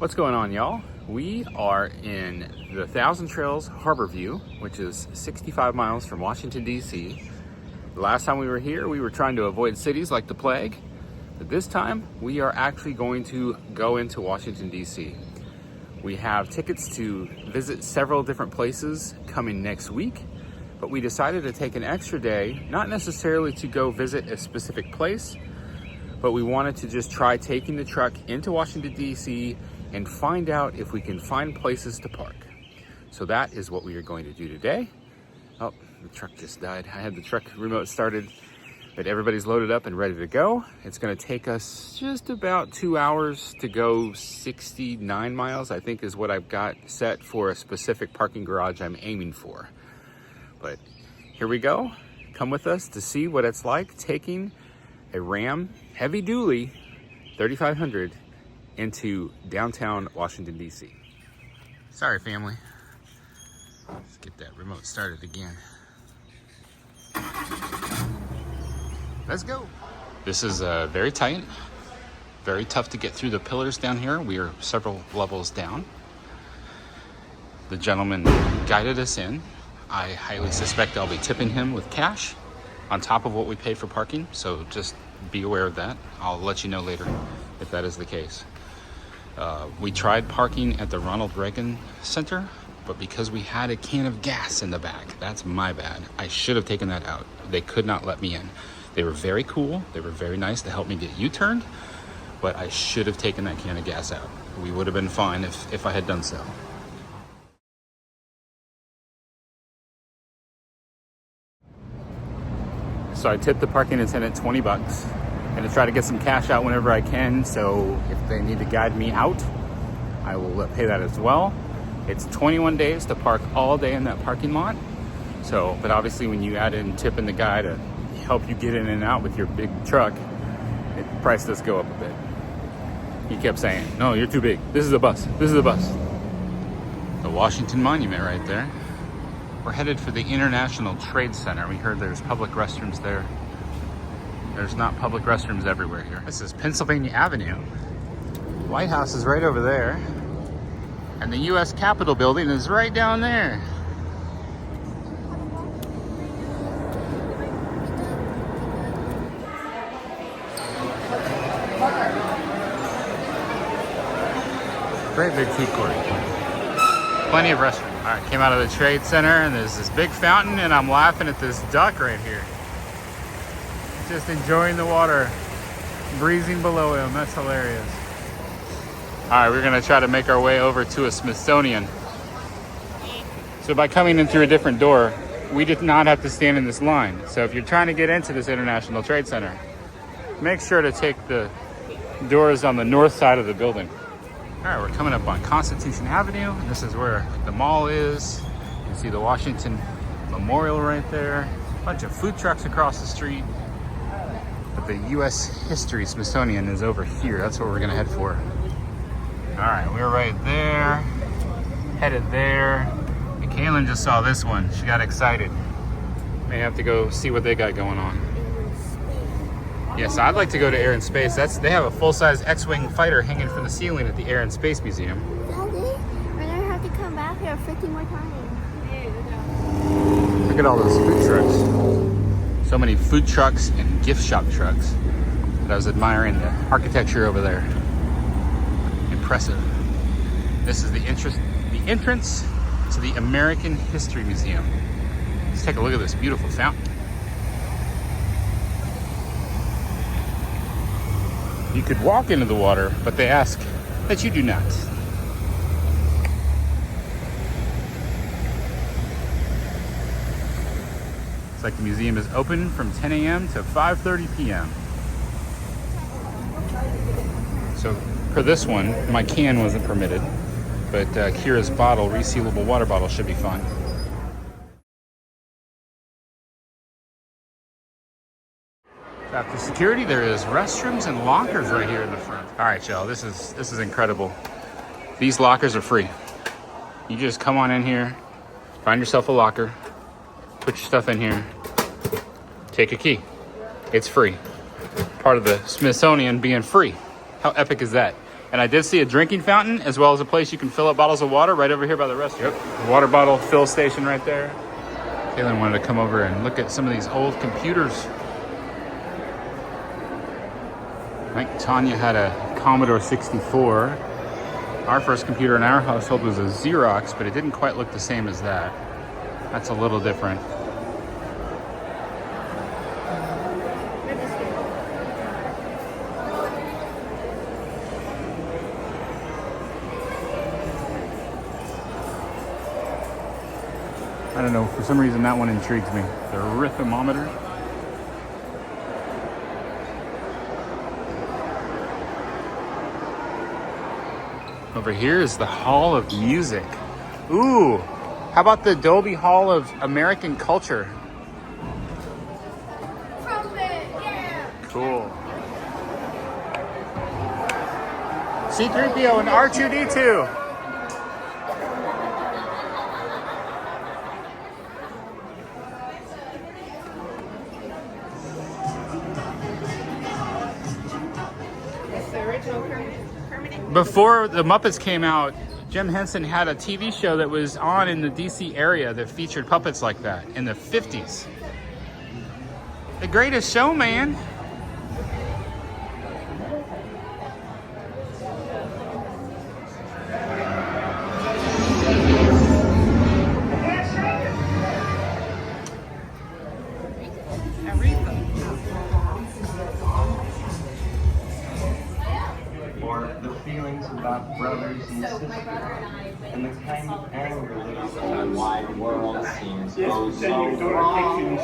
What's going on, y'all? We are in the Thousand Trails Harbor View, which is 65 miles from Washington, D.C. The last time we were here, we were trying to avoid cities like the plague, but this time we are actually going to go into Washington, D.C. We have tickets to visit several different places coming next week, but we decided to take an extra day, not necessarily to go visit a specific place, but we wanted to just try taking the truck into Washington, D.C. and find out if we can find places to park. So that is what we are going to do today. Oh, the truck just died. I had the truck remote started, but everybody's loaded up and ready to go. It's gonna take us just about 2 hours to go 69 miles, I think is what I've got set for a specific parking garage I'm aiming for. But here we go. Come with us to see what it's like taking a Ram heavy dually 3500 into downtown Washington, D.C. Sorry, family. Let's get that remote started again. Let's go. This is very tight, very tough to get through the pillars down here. We are several levels down. The gentleman guided us in. I highly suspect I'll be tipping him with cash on top of what we paid for parking, so just be aware of that. I'll let you know later if that is the case. We tried parking at the Ronald Reagan Center, but because we had a can of gas in the back, that's my bad. I should have taken that out. They could not let me in. They were very cool. They were very nice to help me get U-turned, but I should have taken that can of gas out. We would have been fine if I had done so. So I tipped the parking attendant 20 bucks. And to try to get some cash out whenever I can, so if they need to guide me out, I will pay that as well. It's 21 days to park all day in that parking lot. So, but obviously when you add in tipping the guy to help you get in and out with your big truck, the price does go up a bit. He kept saying, no, you're too big. This is a bus. This is a bus. The Washington Monument right there. We're headed for the International Trade Center. We heard there's public restrooms there. There's not public restrooms everywhere here. This is Pennsylvania Avenue. White House is right over there. And the U.S. Capitol building is right down there. Great big food court. Plenty of restrooms. All right, came out of the Trade Center and there's this big fountain and I'm laughing at this duck right here. Just enjoying the water, breezing below him. That's hilarious. All right, we're gonna try to make our way over to a Smithsonian. So by coming in through a different door, we did not have to stand in this line. So if you're trying to get into this International Trade Center, make sure to take the doors on the north side of the building. All right, we're coming up on Constitution Avenue. This is where the mall is. You can see the Washington Memorial right there. A bunch of food trucks across the street. But the U.S. History Smithsonian is over here. That's what we're gonna head for. All right, we're right there, headed there. And Kaylin just saw this one. She got excited. May have to go see what they got going on. Yes, I'd like to go to Air and Space. They have a full-size X-Wing fighter hanging from the ceiling at the Air and Space Museum. Daddy, we're gonna have to come back here 50 more times. Look at all those food trucks. So many food trucks and gift shop trucks. But I was admiring the architecture over there. Impressive. This is the entrance to the American History Museum. Let's take a look at this beautiful fountain. You could walk into the water, but they ask that you do not. It's like the museum is open from 10 a.m. to 5:30 p.m. So for this one, my can wasn't permitted, but Kira's bottle, resealable water bottle, should be fine. After security, there is restrooms and lockers right here in the front. All right, y'all, this is incredible. These lockers are free. You just come on in here, find yourself a locker, put your stuff in here, take a key. It's free. Part of the Smithsonian being free. How epic is that? And I did see a drinking fountain as well as a place you can fill up bottles of water right over here by the restaurant. Yep, water bottle fill station right there. Kaylin wanted to come over and look at some of these old computers. I think Tanya had a Commodore 64. Our first computer in our household was a Xerox, but it didn't quite look the same as that. That's a little different. I don't know, for some reason that one intrigues me. The rhythmometer. Over here is the Hall of Music. Ooh, how about the Dolby Hall of American Culture? Cool. C-3PO and R2-D2. Before the Muppets came out, Jim Henson had a TV show that was on in the DC area that featured puppets like that in the 50s. The Greatest Showman. About brothers and sisters, and the kind of anger that the wide world seems to go so wrong.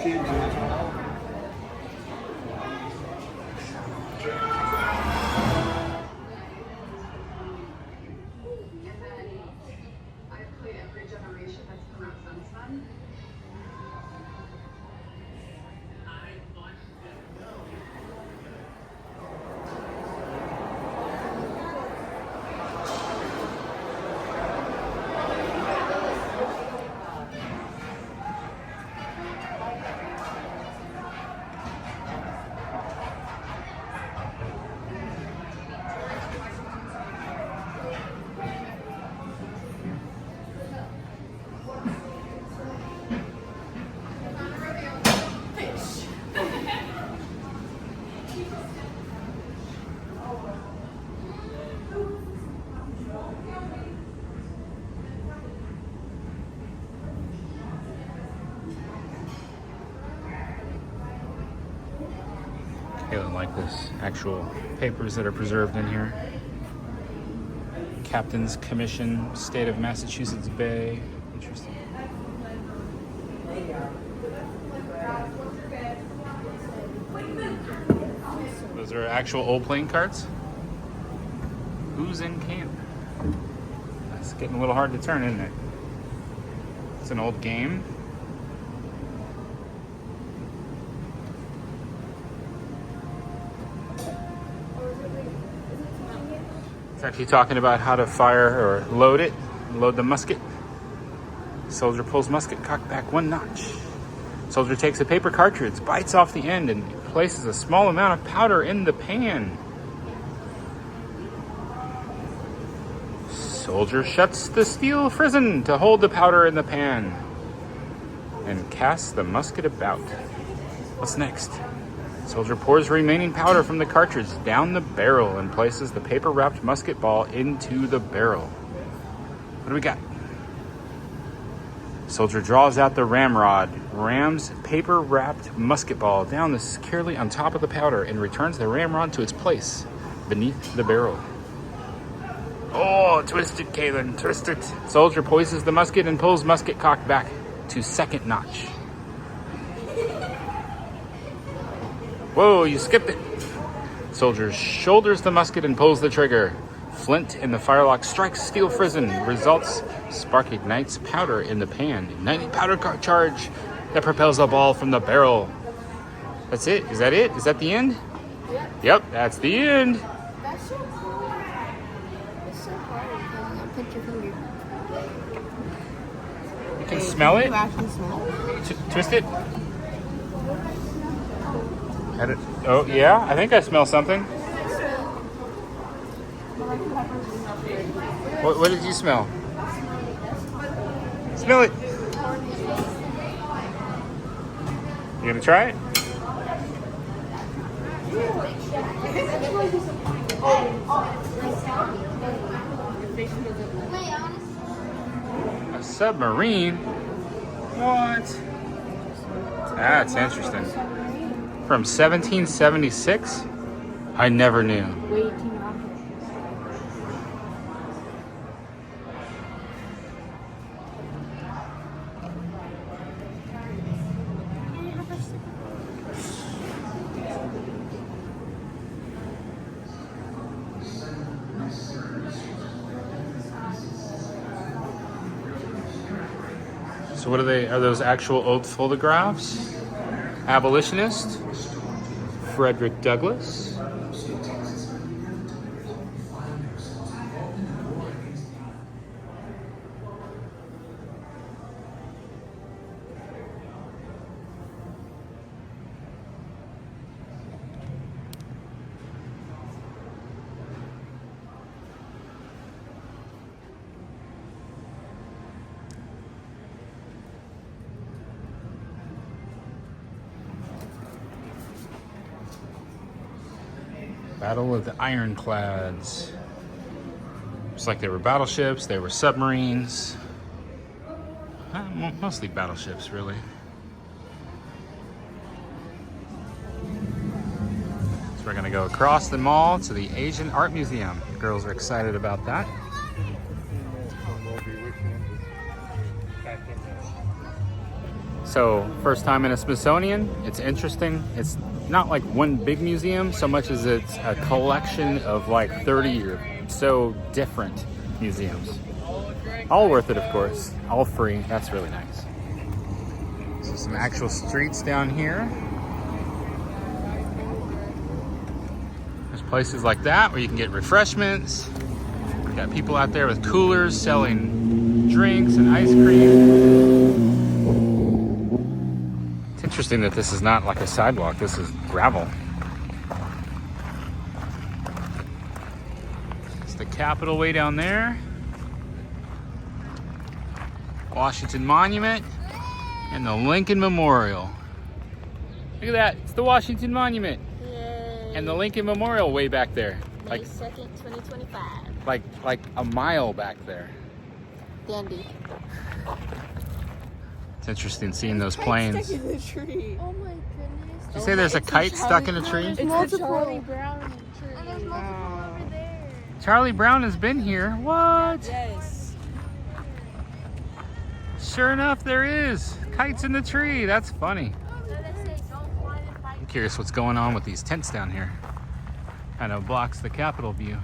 Kaylin like this actual papers that are preserved in here. Captain's Commission, State of Massachusetts Bay. Interesting. Those are actual old playing cards. Who's in camp? That's getting a little hard to turn, isn't it? It's an old game. It's actually talking about how to fire or load it, load the musket. Soldier pulls musket cock back one notch. Soldier takes a paper cartridge, bites off the end, and places a small amount of powder in the pan. Soldier shuts the steel frizzen to hold the powder in the pan and casts the musket about. What's next? Soldier pours remaining powder from the cartridge down the barrel and places the paper-wrapped musket ball into the barrel. What do we got? Soldier draws out the ramrod, rams paper-wrapped musket ball down securely on top of the powder, and returns the ramrod to its place beneath the barrel. Oh, twist it, Kaylin, twist it. Soldier poises the musket and pulls musket cock back to second notch. Whoa, you skipped it. Soldier shoulders the musket and pulls the trigger. Flint in the firelock strikes steel frizzen. Results, spark ignites powder in the pan. Igniting powder charge that propels the ball from the barrel. That's it? Is that it? Is that the end? Yep, that's the end. That's so cool. It's so hard to put your finger. You can smell it? You actually smell it? Twist it. Oh, yeah? I think I smell something. What did you smell? Smell it. You gonna try it? A submarine? What? That's interesting. From 1776? I never knew. So what are they? Are those actual old photographs? Abolitionist? Frederick Douglass? Battle of the Ironclads. It's like they were battleships, they were submarines. Mostly battleships, really. So we're gonna go across the mall to the Asian Art Museum. The girls are excited about that. So, first time in a Smithsonian. It's interesting. It's not like one big museum so much as it's a collection of like 30 or so different museums. All worth it, of course. All free. That's really nice. So some actual streets down here. There's places like that where you can get refreshments. Got people out there with coolers selling drinks and ice cream. It's interesting that this is not like a sidewalk. This is gravel. It's the Capitol way down there. Washington Monument and the Lincoln Memorial. Look at that. It's the Washington Monument. Yay. And the Lincoln Memorial way back there. May 2nd, 2025. Like a mile back there. Dandy. It's interesting seeing those planes. Stuck in the tree. Oh my goodness. Did you say there's a kite stuck in a tree? It's multiple. Charlie Brown tree. And there's multiple over there. Charlie Brown has been here. What? Yes. Sure enough, there is. Kites in the tree. That's funny. I'm curious what's going on with these tents down here. Kind of blocks the Capitol view.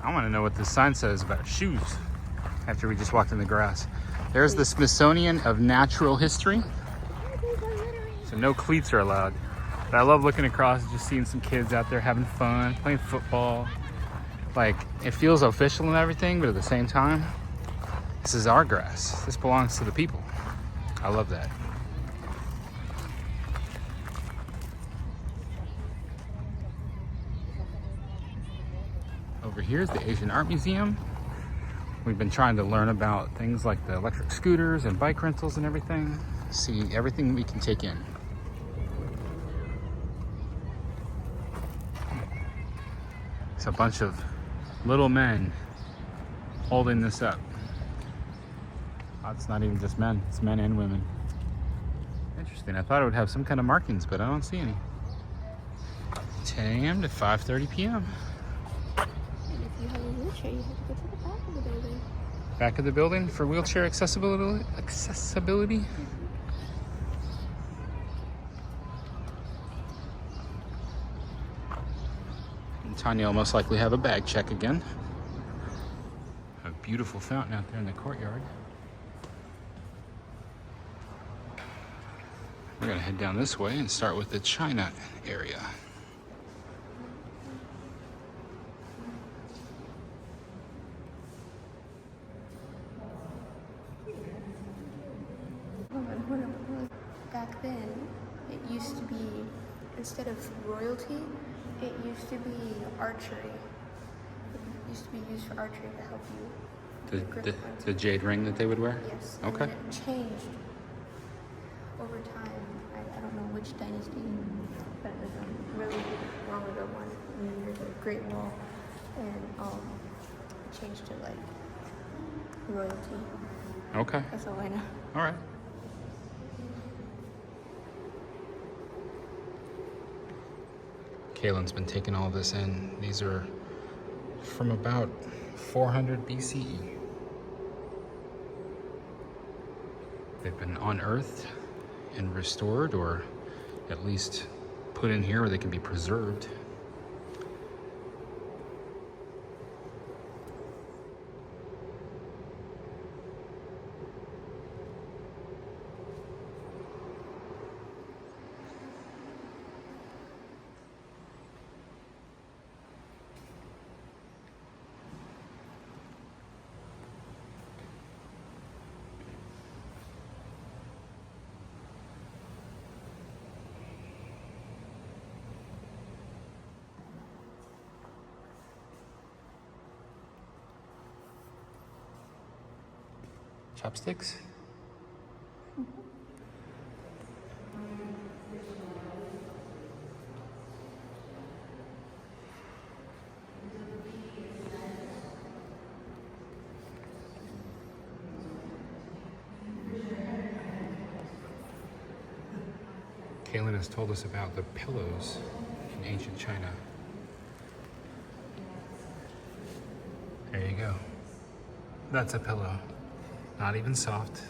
I want to know what this sign says about shoes after we just walked in the grass. There's the Smithsonian of Natural History. So no cleats are allowed. But I love looking across and just seeing some kids out there having fun, playing football. Like, it feels official and everything, but at the same time, this is our grass. This belongs to the people. I love that. Over here is the Asian Art Museum. We've been trying to learn about things like the electric scooters and bike rentals and everything. See everything we can take in. It's a bunch of little men holding this up. Oh, it's not even just men, it's men and women. Interesting. I thought it would have some kind of markings, but I don't see any. 10 a.m. to 5:30 p.m. And if you have a wheelchair, you have to go to the back of the building. Back of the building for wheelchair accessibility. And Tanya will most likely have a bag check again. A beautiful fountain out there in the courtyard. We're gonna head down this way and start with the China area. Back then, instead of royalty, it used to be archery. It used to be used for archery to help you. The jade ring that they would wear? Yes. Okay. And then it changed over time. I don't know which dynasty, but it was a really long ago one. And then there's a Great Wall, and it changed to like royalty. Okay. That's all I know. All right. Kaylin's been taking all this in. These are from about 400 BCE. They've been unearthed and restored, or at least put in here where they can be preserved. Chopsticks? Kaylin has told us about the pillows in ancient China. There you go. That's a pillow. Not even soft.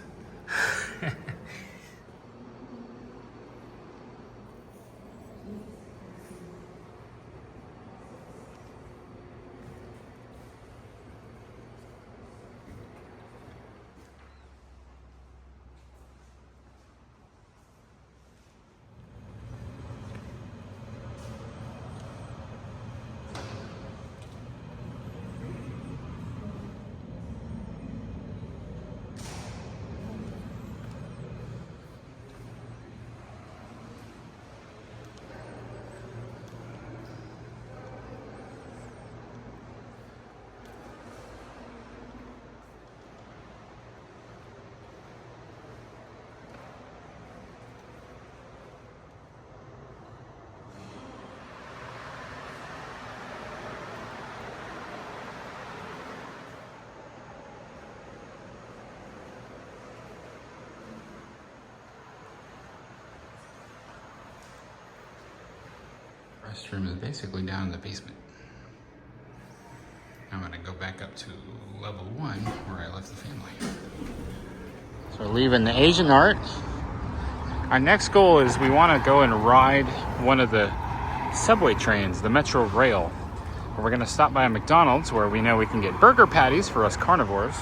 Restroom is basically down in the basement. I'm gonna go back up to level 1 where I left the family. So we're leaving the Asian art. Our next goal is we want to go and ride one of the subway trains, the Metro Rail. We're gonna stop by a McDonald's where we know we can get burger patties for us carnivores.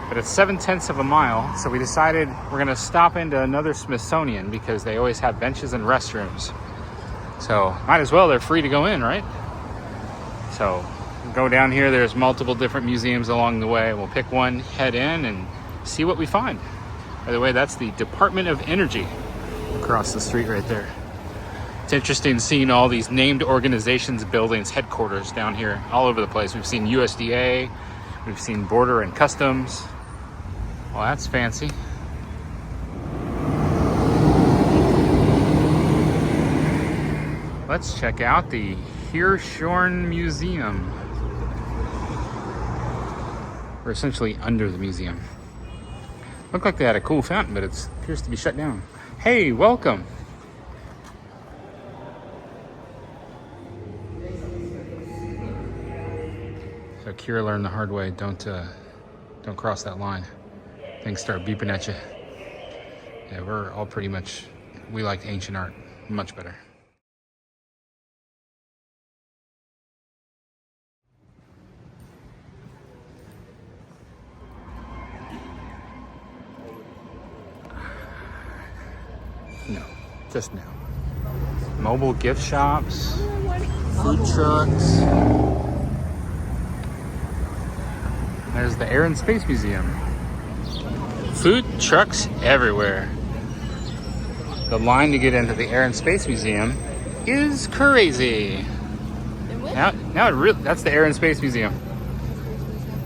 But it's 7/10 of a mile, so we decided we're gonna stop into another Smithsonian because they always have benches and restrooms. So might as well, they're free to go in, right? So go down here, there's multiple different museums along the way. We'll pick one, head in, and see what we find. By the way, that's the Department of Energy across the street right there. It's interesting seeing all these named organizations, buildings, headquarters down here all over the place. We've seen USDA, we've seen Border and Customs. Well, that's fancy. Let's check out the Hirshhorn Museum. We're essentially under the museum. Looked like they had a cool fountain, but it appears to be shut down. Hey, welcome. So Kira learned the hard way, don't cross that line. Things start beeping at you. Yeah, we're all pretty much, we like ancient art much better. No, just now. Mobile gift shops, food trucks. There's the Air and Space Museum. Food trucks everywhere. The line to get into the Air and Space Museum is crazy. Now it really, that's the Air and Space Museum.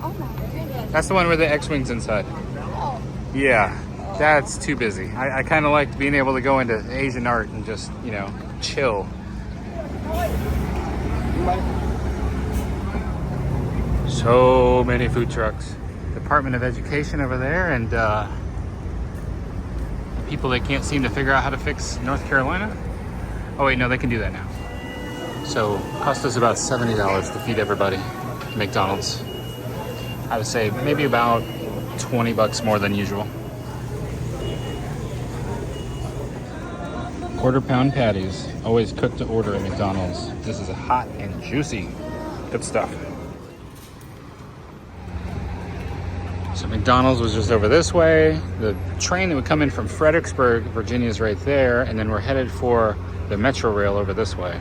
Oh my goodness. That's the one with the X-Wings inside. Oh. Yeah, that's too busy. I kind of liked being able to go into Asian art and just, you know, chill. So many food trucks. Department of Education over there, and people that can't seem to figure out how to fix North Carolina. Oh wait, no, they can do that now. So cost us about $70 to feed everybody at McDonald's. I would say maybe about 20 bucks more than usual. Quarter-pound patties, always cooked to order at McDonald's. This is hot and juicy. Good stuff. So McDonald's was just over this way. The train that would come in from Fredericksburg, Virginia is right there. And then we're headed for the Metro Rail over this way.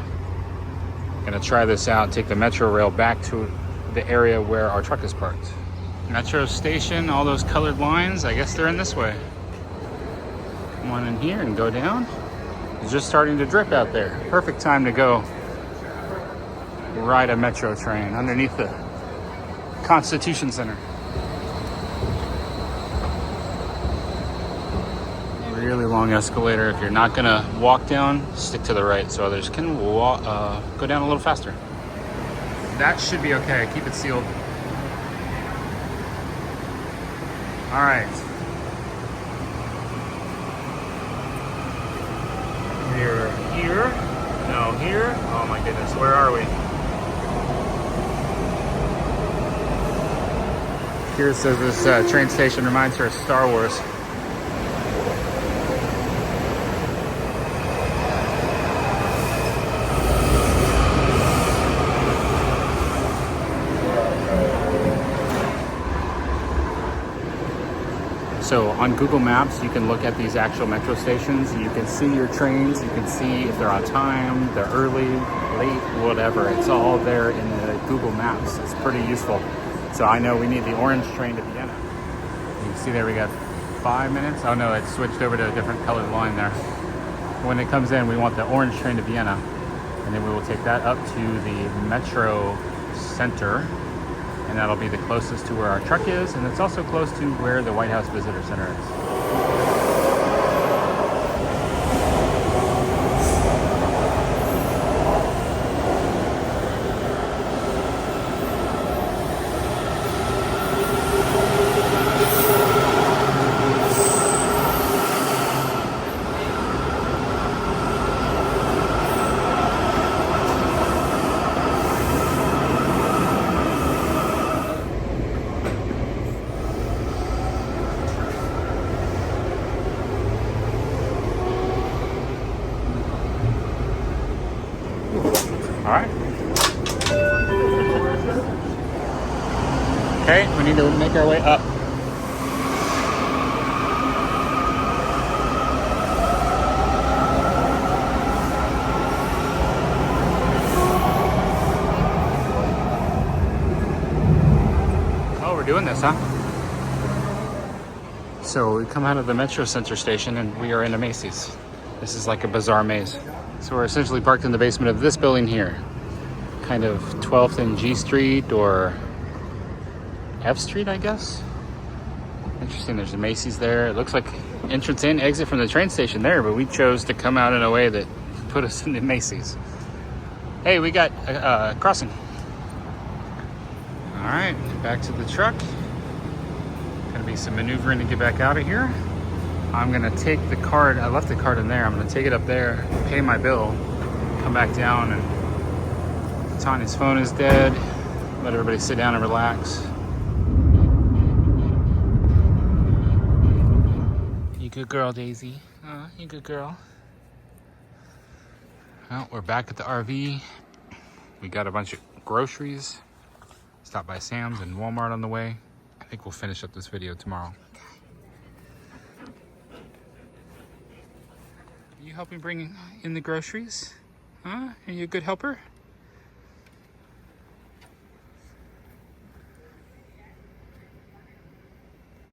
Gonna try this out, take the Metro Rail back to the area where our truck is parked. Metro station, all those colored lines, I guess they're in this way. Come on in here and go down. It's just starting to drip out there. Perfect time to go ride a metro train underneath the Constitution Center. Really long escalator. If you're not gonna walk down, stick to the right so others can go down a little faster. That should be okay. Keep it sealed. All right. We're here. No, here. Oh my goodness, where are we? Here it says this train station reminds her of Star Wars. So on Google Maps, you can look at these actual metro stations. You can see your trains. You can see if they're on time, they're early, late, whatever. It's all there in the Google Maps. It's pretty useful. So I know we need the orange train to Vienna. You can see there we got 5 minutes. Oh no, it switched over to a different colored line there. When it comes in, we want the orange train to Vienna. And then we will take that up to the Metro Center. And that'll be the closest to where our truck is, and it's also close to where the White House Visitor Center is. All right. Okay, we need to make our way up. Oh, we're doing this, huh? So we come out of the Metro Center station and we are in a Macy's. This is like a bizarre maze. So we're essentially parked in the basement of this building here. Kind of 12th and G Street or F Street, I guess. Interesting, there's a Macy's there. It looks like entrance in, exit from the train station there, but we chose to come out in a way that put us into Macy's. Hey, we got a crossing. All right, back to the truck. Gonna be some maneuvering to get back out of here. I'm gonna take the card, I left the card in there, I'm gonna take it up there, pay my bill, come back down, and Tanya's phone is dead. Let everybody sit down and relax. You good girl, Daisy. You good girl. Well, we're back at the RV. We got a bunch of groceries. Stopped by Sam's and Walmart on the way. I think we'll finish up this video tomorrow. Are you helping bring in the groceries? Huh? Are you a good helper?